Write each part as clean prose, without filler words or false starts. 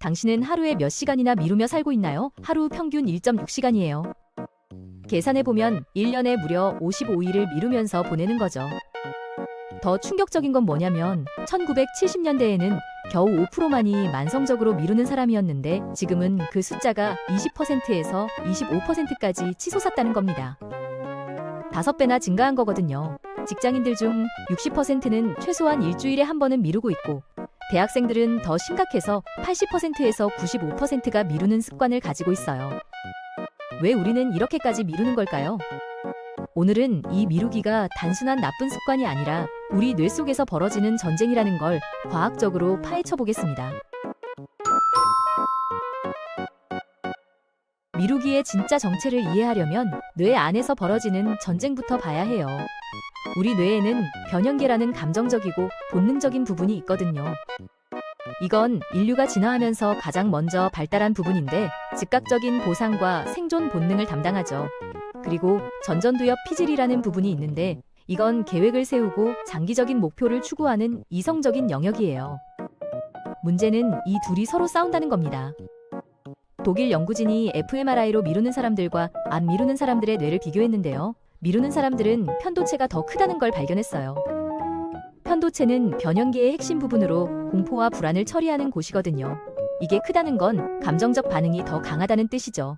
당신은 하루에 몇 시간이나 미루며 살고 있나요? 하루 평균 1.6시간이에요. 계산해보면 1년에 무려 55일을 미루면서 보내는 거죠. 더 충격적인 건 뭐냐면 1970년대에는 겨우 5%만이 만성적으로 미루는 사람이었는데 지금은 그 숫자가 20%에서 25%까지 치솟았다는 겁니다. 5배나 증가한 거거든요. 직장인들 중 60%는 최소한 일주일에 한 번은 미루고 있고 대학생들은 더 심각해서 80%에서 95%가 미루는 습관을 가지고 있어요. 왜 우리는 이렇게까지 미루는 걸까요? 오늘은 이 미루기가 단순한 나쁜 습관이 아니라 우리 뇌 속에서 벌어지는 전쟁이라는 걸 과학적으로 파헤쳐 보겠습니다. 미루기의 진짜 정체를 이해하려면 뇌 안에서 벌어지는 전쟁부터 봐야 해요. 우리 뇌에는 변형계라는 감정적이고 본능적인 부분이 있거든요. 이건 인류가 진화하면서 가장 먼저 발달한 부분인데 즉각적인 보상과 생존 본능을 담당하죠. 그리고 전전두엽 피질이라는 부분이 있는데 이건 계획을 세우고 장기적인 목표를 추구하는 이성적인 영역이에요. 문제는 이 둘이 서로 싸운다는 겁니다. 독일 연구진이 fMRI로 미루는 사람들과 안 미루는 사람들의 뇌를 비교했는데요. 미루는 사람들은 편도체가 더 크다는 걸 발견했어요. 편도체는 변형계의 핵심 부분으로 공포와 불안을 처리하는 곳이거든요. 이게 크다는 건 감정적 반응이 더 강하다는 뜻이죠.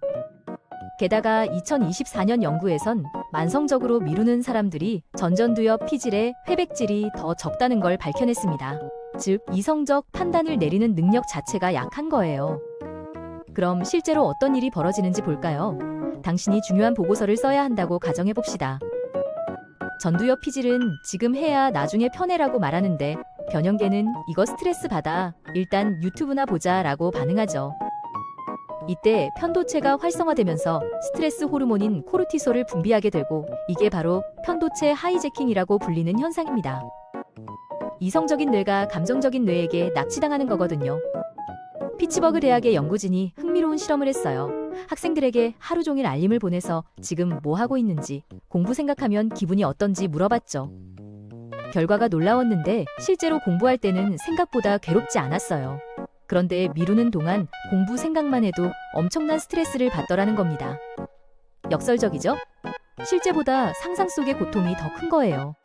게다가 2024년 연구에선 만성적으로 미루는 사람들이 전전두엽 피질의 회백질이 더 적다는 걸 밝혀냈습니다. 즉, 이성적 판단을 내리는 능력 자체가 약한 거예요. 그럼 실제로 어떤 일이 벌어지는지 볼까요? 당신이 중요한 보고서를 써야 한다고 가정해봅시다. 전두엽 피질은 지금 해야 나중에 편해라고 말하는데 변형계는 이거 스트레스 받아. 일단 유튜브나 보자 라고 반응하죠. 이때 편도체가 활성화되면서 스트레스 호르몬인 코르티솔을 분비하게 되고 이게 바로 편도체 하이제킹이라고 불리는 현상입니다. 이성적인 뇌가 감정적인 뇌에게 납치당하는 거거든요. 피츠버그 대학의 연구진이 흥미로운 실험을 했어요. 학생들에게 하루 종일 알림을 보내서 지금 뭐 하고 있는지, 공부 생각하면 기분이 어떤지 물어봤죠. 결과가 놀라웠는데 실제로 공부할 때는 생각보다 괴롭지 않았어요. 그런데 미루는 동안 공부 생각만 해도 엄청난 스트레스를 받더라는 겁니다. 역설적이죠? 실제보다 상상 속의 고통이 더 큰 거예요.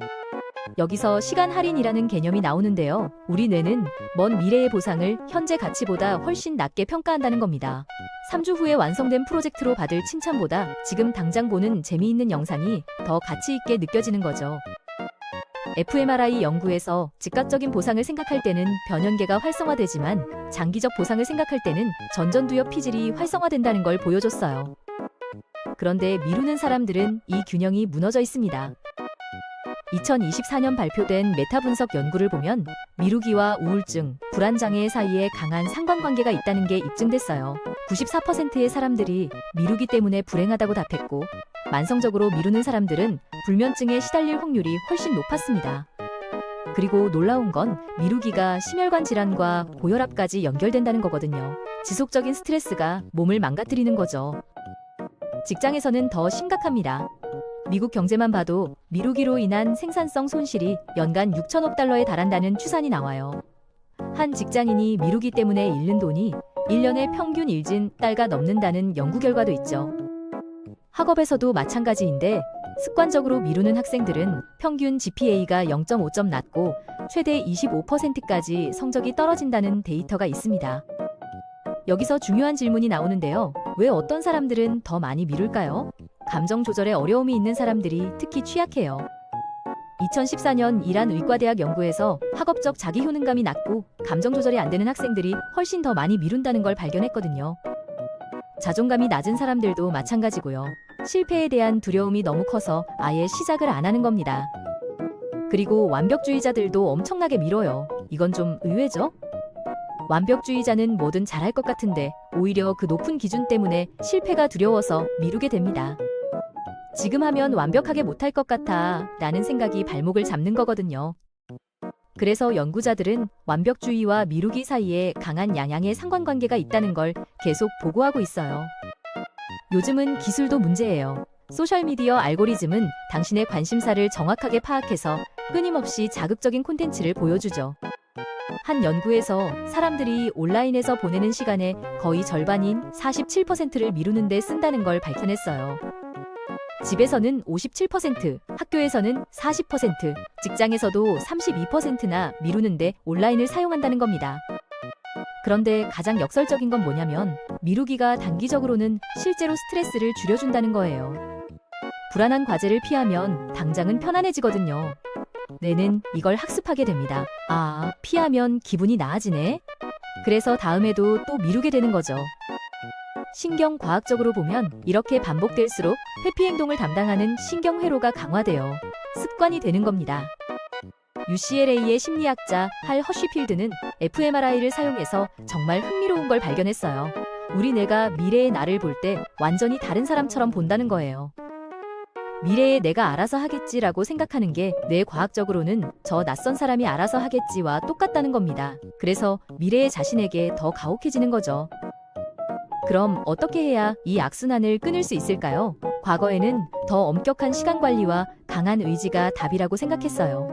여기서 시간 할인이라는 개념이 나오는데요. 우리 뇌는 먼 미래의 보상을 현재 가치보다 훨씬 낮게 평가한다는 겁니다. 3주 후에 완성된 프로젝트로 받을 칭찬보다 지금 당장 보는 재미있는 영상이 더 가치 있게 느껴지는 거죠. fMRI 연구에서 즉각적인 보상을 생각할 때는 변형계가 활성화되지만 장기적 보상을 생각할 때는 전전두엽 피질이 활성화된다는 걸 보여줬어요. 그런데 미루는 사람들은 이 균형이 무너져 있습니다. 2024년 발표된 메타 분석 연구를 보면 미루기와 우울증, 불안장애 사이에 강한 상관관계가 있다는 게 입증됐어요. 94%의 사람들이 미루기 때문에 불행하다고 답했고 만성적으로 미루는 사람들은 불면증에 시달릴 확률이 훨씬 높았습니다. 그리고 놀라운 건 미루기가 심혈관 질환과 고혈압까지 연결된다는 거거든요. 지속적인 스트레스가 몸을 망가뜨리는 거죠. 직장에서는 더 심각합니다. 미국 경제만 봐도 미루기로 인한 생산성 손실이 연간 6천억 달러에 달한다는 추산이 나와요. 한 직장인이 미루기 때문에 잃는 돈이 1년에 평균 일진 달가 넘는다는 연구 결과도 있죠. 학업에서도 마찬가지인데 습관적으로 미루는 학생들은 평균 GPA가 0.5점 낮고 최대 25%까지 성적이 떨어진다는 데이터가 있습니다. 여기서 중요한 질문이 나오는데요. 왜 어떤 사람들은 더 많이 미룰까요? 감정 조절에 어려움이 있는 사람들이 특히 취약해요. 2014년 이란 의과대학 연구에서 학업적 자기 효능감이 낮고 감정 조절이 안 되는 학생들이 훨씬 더 많이 미룬다는 걸 발견했거든요. 자존감이 낮은 사람들도 마찬가지고요. 실패에 대한 두려움이 너무 커서 아예 시작을 안 하는 겁니다. 그리고 완벽주의자들도 엄청나게 미뤄요. 이건 좀 의외죠? 완벽주의자는 뭐든 잘할 것 같은데 오히려 그 높은 기준 때문에 실패가 두려워서 미루게 됩니다. 지금 하면 완벽하게 못할 것 같아 라는 생각이 발목을 잡는 거거든요. 그래서 연구자들은 완벽주의와 미루기 사이에 강한 양양의 상관관계가 있다는 걸 계속 보고하고 있어요. 요즘은 기술도 문제예요. 소셜미디어 알고리즘은 당신의 관심사를 정확하게 파악해서 끊임없이 자극적인 콘텐츠를 보여주죠. 한 연구에서 사람들이 온라인에서 보내는 시간의 거의 절반인 47%를 미루는 데 쓴다는 걸 밝혀냈어요. 집에서는 57%, 학교에서는 40%, 직장에서도 32%나 미루는데 온라인을 사용한다는 겁니다. 그런데 가장 역설적인 건 뭐냐면 미루기가 단기적으로는 실제로 스트레스를 줄여준다는 거예요. 불안한 과제를 피하면 당장은 편안해지거든요. 뇌는 이걸 학습하게 됩니다. 아, 피하면 기분이 나아지네? 그래서 다음에도 또 미루게 되는 거죠. 신경과학적으로 보면 이렇게 반복될수록 회피 행동을 담당하는 신경회로가 강화되어 습관이 되는 겁니다. UCLA의 심리학자 할 허쉬필드는 fMRI를 사용해서 정말 흥미로운 걸 발견했어요. 우리 뇌가 미래의 나를 볼 때 완전히 다른 사람처럼 본다는 거예요. 미래에 내가 알아서 하겠지라고 생각하는 게 뇌과학적으로는 저 낯선 사람이 알아서 하겠지와 똑같다는 겁니다. 그래서 미래의 자신에게 더 가혹해지는 거죠. 그럼 어떻게 해야 이 악순환을 끊을 수 있을까요? 과거에는 더 엄격한 시간 관리와 강한 의지가 답이라고 생각했어요.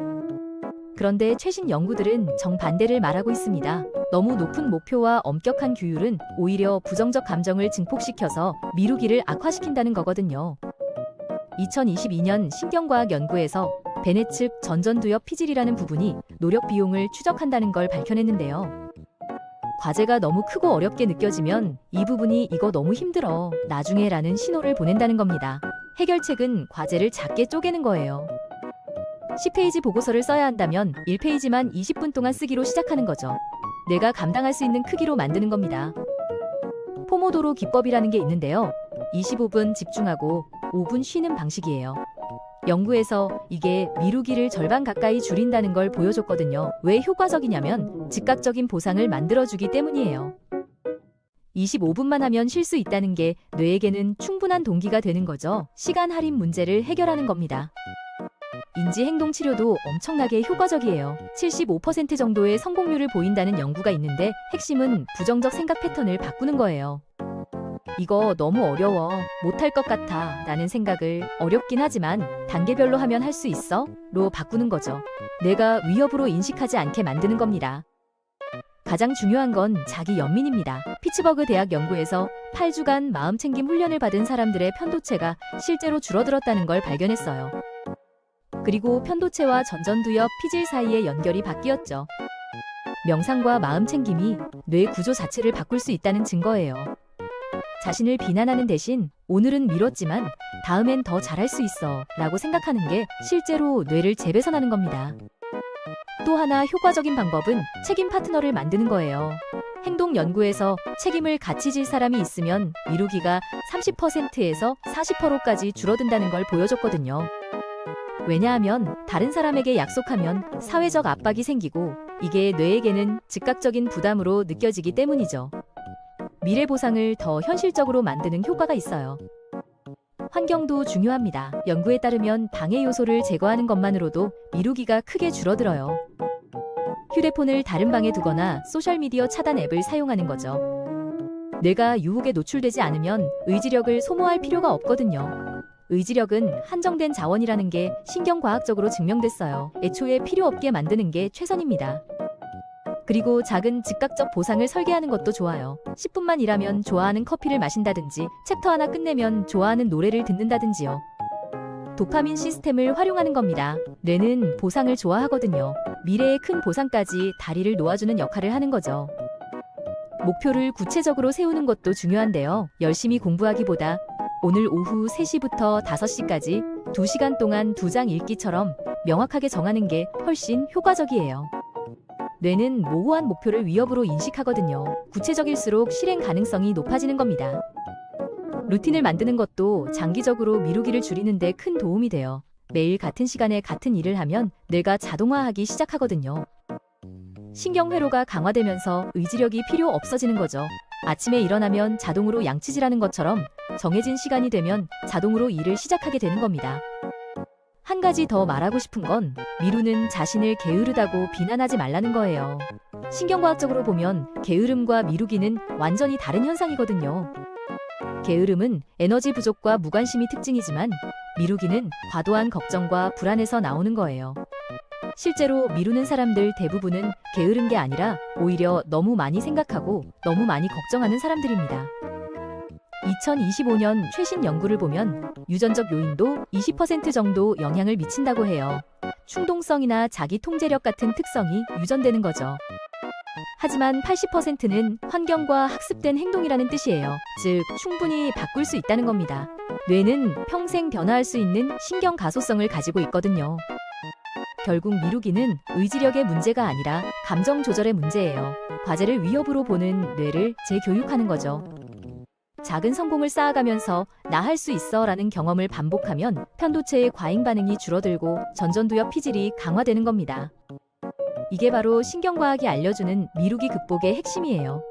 그런데 최신 연구들은 정반대를 말하고 있습니다. 너무 높은 목표와 엄격한 규율은 오히려 부정적 감정을 증폭시켜서 미루기를 악화시킨다는 거거든요. 2022년 신경과학 연구에서 베네측 전전두엽 피질이라는 부분이 노력 비용을 추적한다는 걸 밝혀냈는데요. 과제가 너무 크고 어렵게 느껴지면 이 부분이 이거 너무 힘들어, 나중에 라는 신호를 보낸다는 겁니다. 해결책은 과제를 작게 쪼개는 거예요. 10페이지 보고서를 써야 한다면 1페이지만 20분 동안 쓰기로 시작하는 거죠. 내가 감당할 수 있는 크기로 만드는 겁니다. 포모도로 기법이라는 게 있는데요. 25분 집중하고 5분 쉬는 방식이에요. 연구에서 이게 미루기를 절반 가까이 줄인다는 걸 보여줬거든요. 왜 효과적이냐면 즉각적인 보상을 만들어주기 때문이에요. 25분만 하면 쉴 수 있다는 게 뇌에게는 충분한 동기가 되는 거죠. 시간 할인 문제를 해결하는 겁니다. 인지행동치료도 엄청나게 효과적이에요. 75% 정도의 성공률을 보인다는 연구가 있는데 핵심은 부정적 생각 패턴을 바꾸는 거예요. 이거 너무 어려워, 못할 것 같아 라는 생각을 어렵긴 하지만 단계별로 하면 할 수 있어? 로 바꾸는 거죠. 내가 위협으로 인식하지 않게 만드는 겁니다. 가장 중요한 건 자기 연민입니다. 피츠버그 대학 연구에서 8주간 마음챙김 훈련을 받은 사람들의 편도체가 실제로 줄어들었다는 걸 발견했어요. 그리고 편도체와 전전두엽 피질 사이의 연결이 바뀌었죠. 명상과 마음챙김이 뇌 구조 자체를 바꿀 수 있다는 증거예요. 자신을 비난하는 대신 오늘은 미뤘지만 다음엔 더 잘할 수 있어 라고 생각하는 게 실제로 뇌를 재배선하는 겁니다. 또 하나 효과적인 방법은 책임 파트너를 만드는 거예요. 행동 연구에서 책임을 같이 질 사람이 있으면 미루기가 30%에서 40%까지 줄어든다는 걸 보여줬거든요. 왜냐하면 다른 사람에게 약속하면 사회적 압박이 생기고 이게 뇌에게는 즉각적인 부담으로 느껴지기 때문이죠. 미래 보상을 더 현실적으로 만드는 효과가 있어요. 환경도 중요합니다. 연구에 따르면 방해 요소를 제거하는 것만으로도 미루기가 크게 줄어들어요. 휴대폰을 다른 방에 두거나 소셜미디어 차단 앱을 사용하는 거죠. 뇌가 유혹에 노출되지 않으면 의지력을 소모할 필요가 없거든요. 의지력은 한정된 자원이라는 게 신경과학적으로 증명됐어요. 애초에 필요 없게 만드는 게 최선입니다. 그리고 작은 즉각적 보상을 설계하는 것도 좋아요. 10분만 일하면 좋아하는 커피를 마신다든지 챕터 하나 끝내면 좋아하는 노래를 듣는다든지요. 도파민 시스템을 활용하는 겁니다. 뇌는 보상을 좋아하거든요. 미래의 큰 보상까지 다리를 놓아주는 역할을 하는 거죠. 목표를 구체적으로 세우는 것도 중요한데요. 열심히 공부하기보다 오늘 오후 3시부터 5시까지 2시간 동안 2장 읽기처럼 명확하게 정하는 게 훨씬 효과적이에요. 뇌는 모호한 목표를 위협으로 인식하거든요. 구체적일수록 실행 가능성이 높아지는 겁니다. 루틴을 만드는 것도 장기적으로 미루기를 줄이는 데 큰 도움이 돼요. 매일 같은 시간에 같은 일을 하면 뇌가 자동화하기 시작하거든요. 신경회로가 강화되면서 의지력이 필요 없어지는 거죠. 아침에 일어나면 자동으로 양치질하는 것처럼 정해진 시간이 되면 자동으로 일을 시작하게 되는 겁니다. 한 가지 더 말하고 싶은 건 미루는 자신을 게으르다고 비난하지 말라는 거예요. 신경과학적으로 보면 게으름과 미루기는 완전히 다른 현상이거든요. 게으름은 에너지 부족과 무관심이 특징이지만 미루기는 과도한 걱정과 불안에서 나오는 거예요. 실제로 미루는 사람들 대부분은 게으른 게 아니라 오히려 너무 많이 생각하고 너무 많이 걱정하는 사람들입니다. 2025년 최신 연구를 보면 유전적 요인도 20% 정도 영향을 미친다고 해요. 충동성이나 자기 통제력 같은 특성이 유전되는 거죠. 하지만 80%는 환경과 학습된 행동이라는 뜻이에요. 즉, 충분히 바꿀 수 있다는 겁니다. 뇌는 평생 변화할 수 있는 신경 가소성을 가지고 있거든요. 결국 미루기는 의지력의 문제가 아니라 감정 조절의 문제예요. 과제를 위협으로 보는 뇌를 재교육하는 거죠. 작은 성공을 쌓아가면서 나 할 수 있어 라는 경험을 반복하면 편도체의 과잉 반응이 줄어들고 전전두엽 피질이 강화되는 겁니다. 이게 바로 신경과학이 알려주는 미루기 극복의 핵심이에요.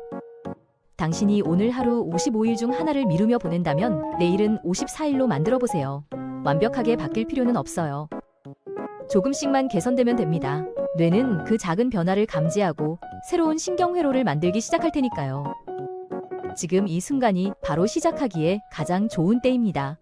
당신이 오늘 하루 55일 중 하나를 미루며 보낸다면 내일은 54일로 만들어 보세요. 완벽하게 바뀔 필요는 없어요. 조금씩만 개선되면 됩니다. 뇌는 그 작은 변화를 감지하고 새로운 신경회로를 만들기 시작할 테니까요. 지금 이 순간이 바로 시작하기에 가장 좋은 때입니다.